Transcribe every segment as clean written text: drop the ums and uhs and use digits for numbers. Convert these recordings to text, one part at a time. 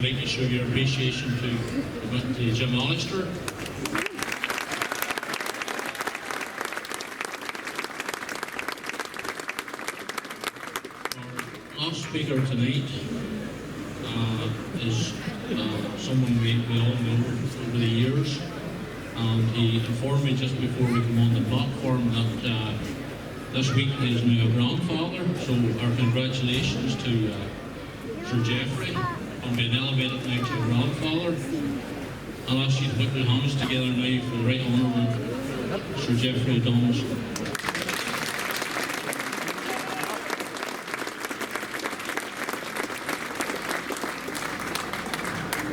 I'd like to show your appreciation to Jim Allister. Our last speaker tonight is someone we all know over the years, and he informed me just before we come on the platform that this week he is now a grandfather, so our congratulations to Sir Geoffrey on being elevated now to a grandfather. I'll ask you to put your hands together now for the Right Honourable Sir Geoffrey Donaldson.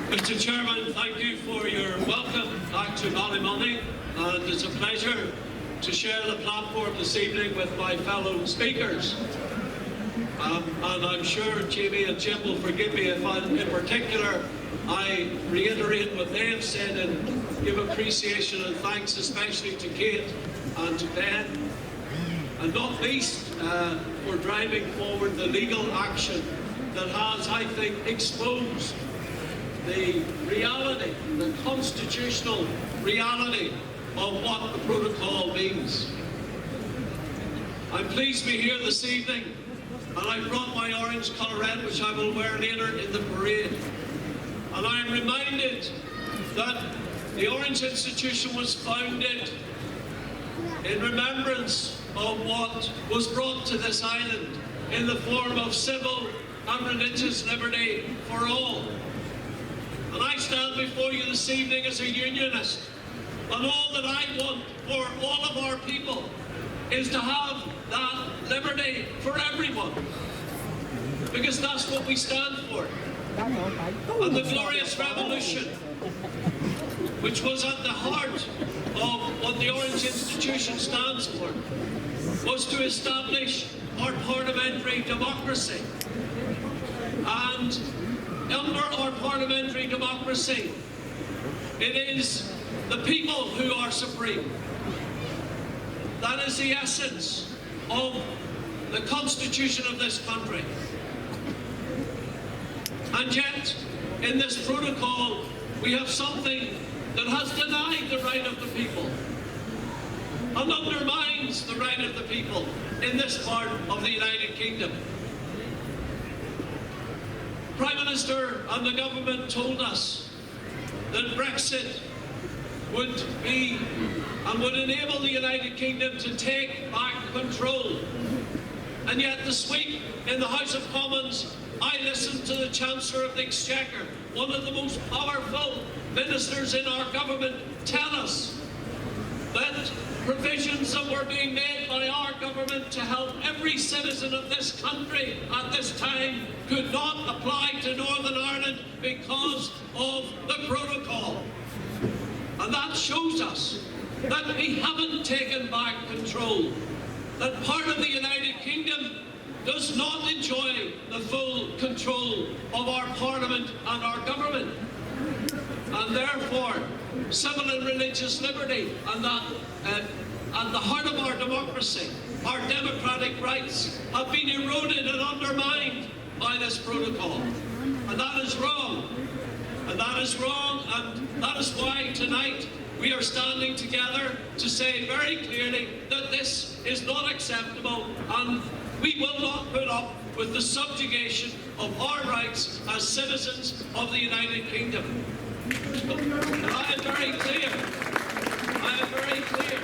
Mr. Chairman, thank you for your welcome back to Ballymoney, and it's a pleasure to share the platform this evening with my fellow speakers. And I'm sure Jamie and Jim will forgive me if in particular I reiterate what they have said and give appreciation and thanks especially to Kate and to Ben, and not least for driving forward the legal action that has, I think, exposed the reality, the constitutional reality of what the protocol means. I'm pleased to be here this evening, and I brought my orange collarette, which I will wear later in the parade. And I am reminded that the Orange Institution was founded in remembrance of what was brought to this island in the form of civil and religious liberty for all. And I stand before you this evening as a unionist, and all that I want for all of our people is to have that liberty for everyone, because that's what we stand for. And the glorious revolution, which was at the heart of what the Orange Institution stands for, was to establish our parliamentary democracy. And under our parliamentary democracy, it is the people who are supreme. That is the essence of the constitution of this country. And yet, in this protocol, we have something that has denied the right of the people and undermines the right of the people in this part of the United Kingdom. Prime Minister and the government told us that Brexit would be and would enable the United Kingdom to take back control. And yet this week in the House of Commons, I listened to the Chancellor of the Exchequer, one of the most powerful ministers in our government, tell us that provisions that were being made by our government to help every citizen of this country at this time could not apply to Northern Ireland because of the protocol. And that shows us that we haven't taken back control, that part of the United Kingdom does not enjoy the full control of our Parliament and our government. And therefore, civil and religious liberty and that at the heart of our democracy, our democratic rights, have been eroded and undermined by this protocol. And that is wrong. And that is wrong, and that is why tonight we are standing together to say very clearly that this is not acceptable, and we will not put up with the subjugation of our rights as citizens of the United Kingdom. And I am very clear. I am very clear.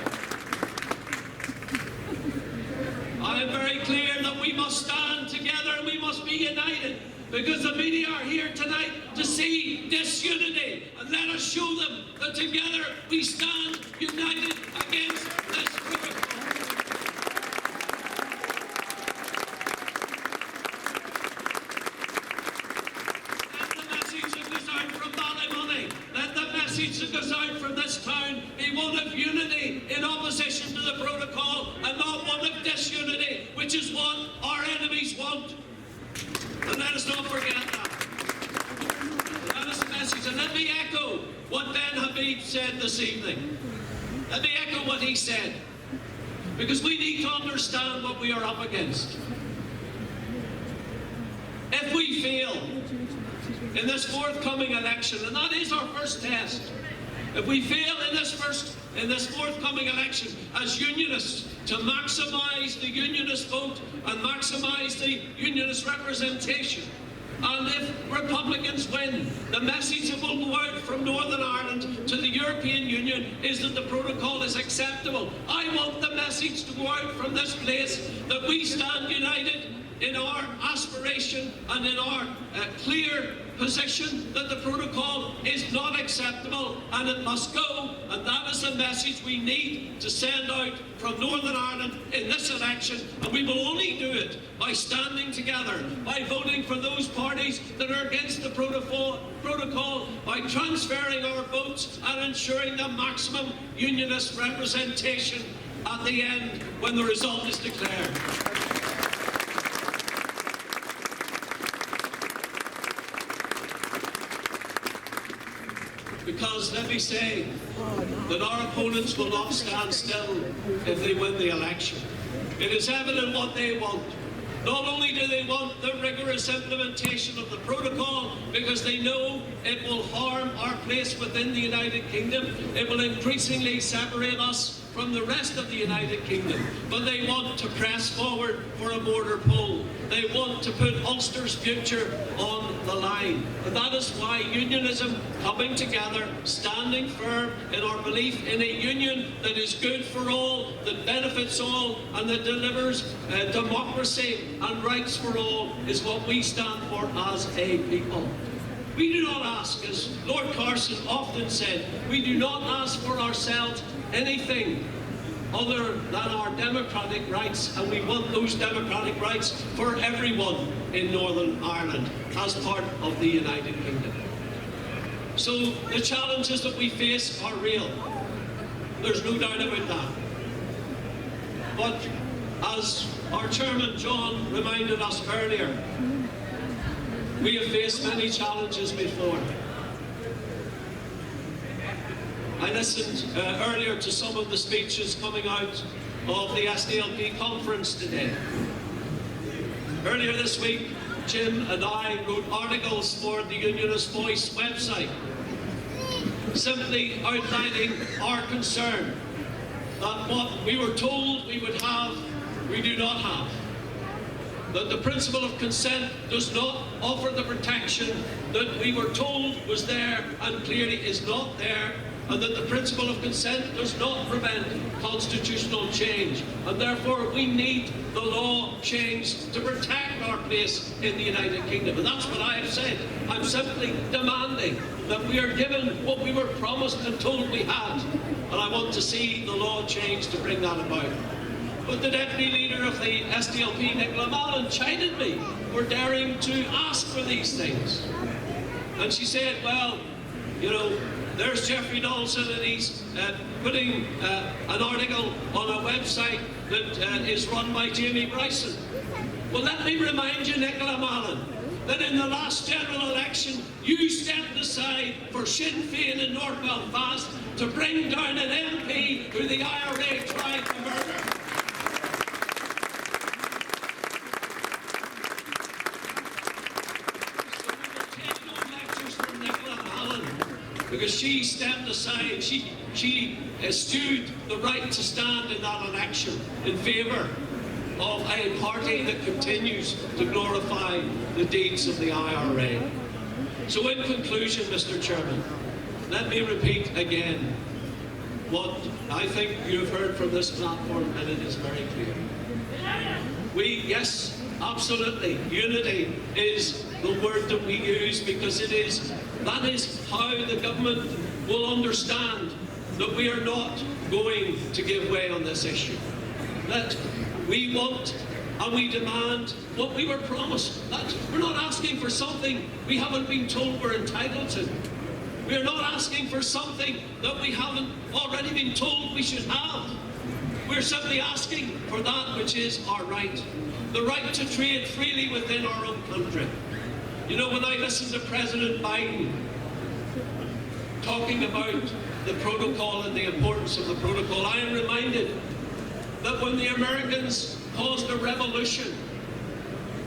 I am very clear that we must stand together and we must be united, because the media are here tonight to see disunity, and let us show them that together we stand united against this protocol. Let the message that goes out from Ballymoney, let the message that goes out from this town be one of unity in opposition to the protocol, and not one of disunity, which is what our enemies want. And let us not forget that. That is the message. And let me echo what Ben Habib said this evening. Let me echo what he said, because we need to understand what we are up against. If we fail, in this forthcoming election, and that is our first test. If we fail in this forthcoming election as unionists to maximise the unionist vote and maximise the unionist representation, and if Republicans win, the message that will go out from Northern Ireland to the European Union is that the protocol is acceptable. I want the message to go out from this place that we stand united in our aspiration and in our clear position that the protocol is not acceptable and it must go, and that is the message we need to send out from Northern Ireland in this election, and we will only do it by standing together, by voting for those parties that are against the protocol, by transferring our votes and ensuring the maximum unionist representation at the end when the result is declared. Because let me say that our opponents will not stand still if they win the election. It is evident what they want. Not only do they want the rigorous implementation of the protocol because they know it will harm our place within the United Kingdom, it will increasingly separate us from the rest of the United Kingdom, but they want to press forward for a border poll. They want to put Ulster's future on the line. And that is why unionism, coming together, standing firm in our belief in a union that is good for all, that benefits all, and that delivers democracy and rights for all, is what we stand for as a people. We do not ask, as Lord Carson often said, we do not ask for ourselves anything other than our democratic rights, and we want those democratic rights for everyone in Northern Ireland as part of the United Kingdom. So the challenges that we face are real. There's no doubt about that. But as our chairman John reminded us earlier, we have faced many challenges before. I listened earlier to some of the speeches coming out of the SDLP conference today. Earlier this week, Jim and I wrote articles for the Unionist Voice website, simply outlining our concern that what we were told we would have, we do not have. That the principle of consent does not offer the protection that we were told was there and clearly is not there, and that the principle of consent does not prevent constitutional change. And therefore we need the law changed to protect our place in the United Kingdom. And that's what I have said. I'm simply demanding that we are given what we were promised and told we had. And I want to see the law changed to bring that about. But the deputy leader of the SDLP, Nicola Mallon, chided me for daring to ask for these things. And she said, well, you know, there's Jeffrey Donaldson and he's putting an article on a website that is run by Jamie Bryson. Well, let me remind you, Nicola Mallon, that in the last general election, you stepped aside for Sinn Féin in North Belfast to bring down an MP who the IRA tried to murder. Because she stepped aside, she eschewed the right to stand in that election in favour of a party that continues to glorify the deeds of the IRA. So in conclusion, Mr. Chairman, let me repeat again what I think you've heard from this platform, and it is very clear. Yes, absolutely, unity is the word that we use because that is how the government will understand that we are not going to give way on this issue. That we want and we demand what we were promised. That we're not asking for something we haven't been told we're entitled to. We are not asking for something that we haven't already been told we should have. We're simply asking for that which is our right. The right to trade freely within our own country. You know, when I listen to President Biden talking about the protocol and the importance of the protocol, I am reminded that when the Americans caused a revolution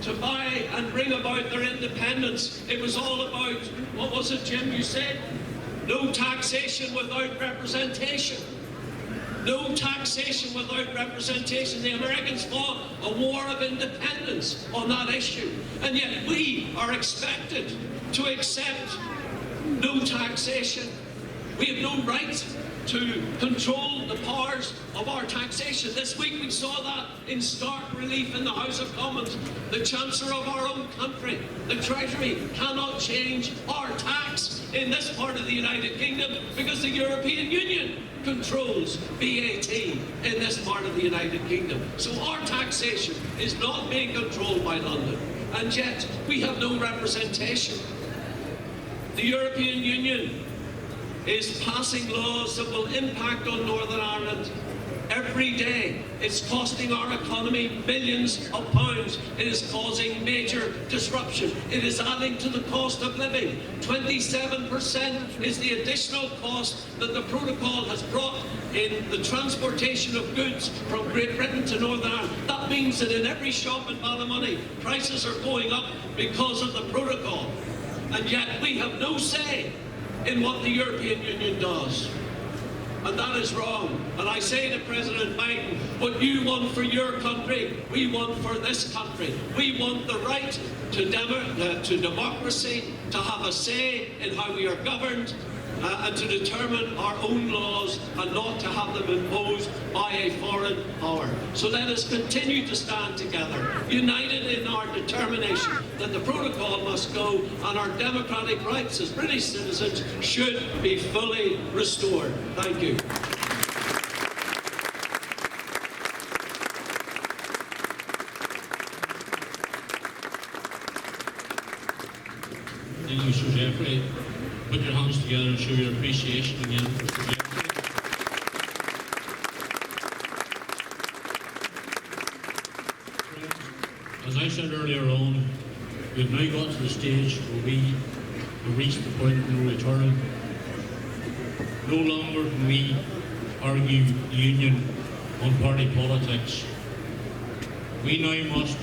to buy and bring about their independence. It was all about, what was it, Jim, you said? No taxation without representation. No taxation without representation. The Americans fought a war of independence on that issue, and yet we are expected to accept no taxation. We have no right to control the powers of our taxation. This week we saw that in stark relief in the House of Commons. The Chancellor of our own country, the Treasury, cannot change our tax in this part of the United Kingdom because the European Union controls VAT in this part of the United Kingdom. So our taxation is not being controlled by London, and yet we have no representation. The European Union is passing laws that will impact on Northern Ireland every day. It's costing our economy billions of pounds. It is causing major disruption. It is adding to the cost of living. 27% is the additional cost that the protocol has brought in the transportation of goods from Great Britain to Northern Ireland. That means that in every shop in Ballymoney, prices are going up because of the protocol. And yet we have no say in what the European Union does. And that is wrong. And I say to President Biden, what you want for your country, we want for this country. We want the right to democracy, to have a say in how we are governed, and to determine our own laws and not to have them imposed by a foreign power. So let us continue to stand together, united in our determination that the protocol must go and our democratic rights as British citizens should be fully restored. Thank you. Thank you, Sir Jeffrey. Put your hands together and show your appreciation again for Sir Jeffrey. As I said earlier on, we've now got to the stage where we have reached the point of no return. No longer can we argue the union on party politics. We now must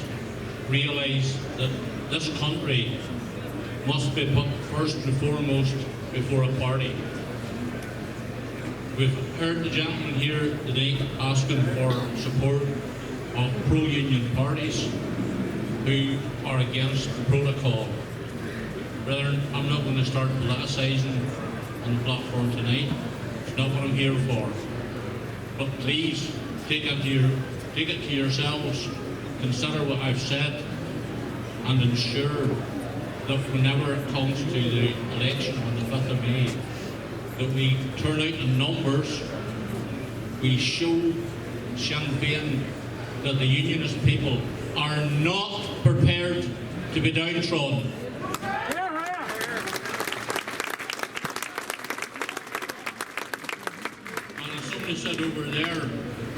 realise that this country must be put first and foremost before a party. We've heard the gentleman here today asking for support of pro-union parties who are against the protocol. Brethren, I'm not going to start politicising on the platform tonight. It's not what I'm here for. But please take it to yourselves, consider what I've said, and ensure that whenever it comes to the election on the 5th of May, that we turn out in numbers, we show Sinn Féin that the unionist people are not prepared to be downtrodden. And as somebody said over there,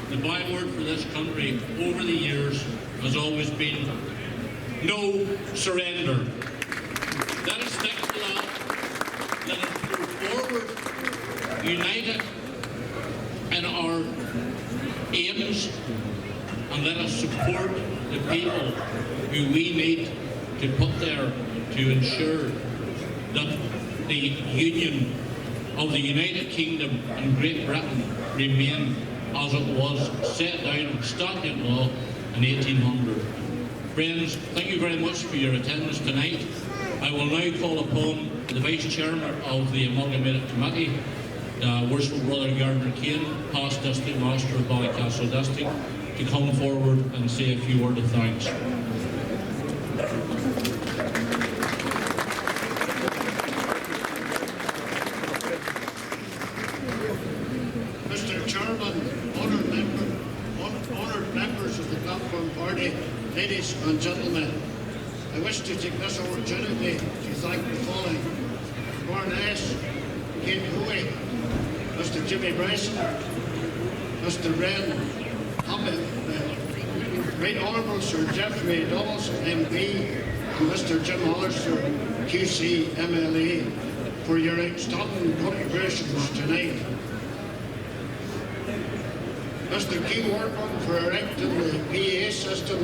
the byword for this country over the years has always been no surrender. Let us stick to that. Let us go forward, united in our aims, and let us support the people who we need to put there to ensure that the union of the United Kingdom and Great Britain remain as it was set down in statute law in 1800. Friends, thank you very much for your attendance tonight. I will now call upon the Vice Chairman of the Amalgamated Committee, Worshipful Brother Gardner Kane, past District Master of Ballycastle District, to come forward and say a few words of thanks. Mr. Chairman, honoured members of the Platform Party, ladies and gentlemen, I wish to take this opportunity to thank the following: Baroness Kate Hoey, Mr. Jimmy Bryson, Mr. Wren Abbott, Right Honourable Sir Jeffrey Donaldson MP, and Mr. Jim Hollister, QC MLA, for your outstanding contributions tonight. Mr. Key Workman for erecting the PA system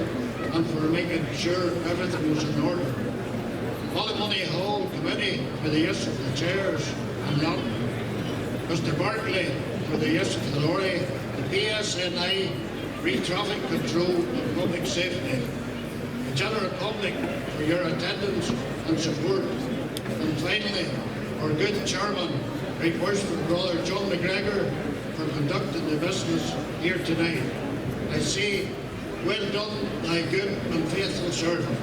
and for making sure everything was in order. Ballymoney Hall Committee for the use of the chairs and lobby. Mr. Barkley for the use of the lorry. The PSNI traffic control and public safety. The general public for your attendance and support. And finally, our good chairman, right worshipful brother John McGregor, for conducting the business here tonight. I say, well done, thy good and faithful servant.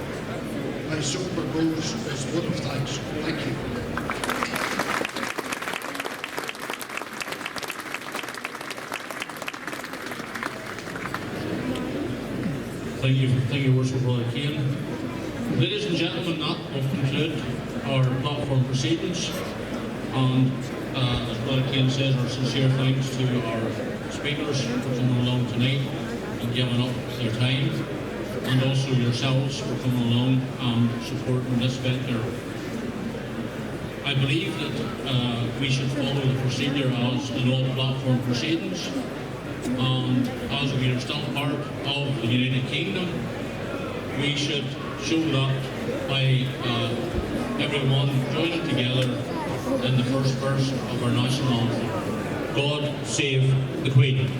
I so propose this vote of thanks. Thank you. Thank you, Worshipful Brother Kane. Ladies and gentlemen, that will conclude our platform proceedings. And as Brother Kane says, our sincere thanks to our speakers for coming along tonight and giving up their time, and also yourselves for coming along and supporting this venture. I believe that we should follow the procedure as in all platform proceedings. And as we are still part of the United Kingdom, we should show that by everyone joining together in the first verse of our national anthem. God save the Queen.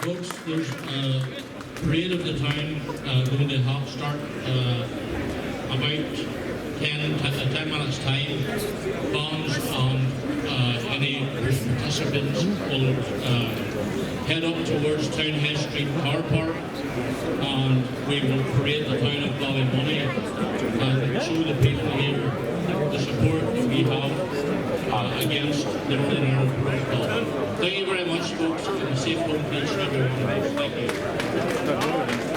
Folks, there's a parade of the town going to start about 10 minutes time. Bands and any participants will head up towards Town High Street car park, and we will parade the town of Ballymoney and show the people here the support that we have against the Northern Ireland Protocol. Thank you very much, folks, and a safe home, please, everyone. Thank you.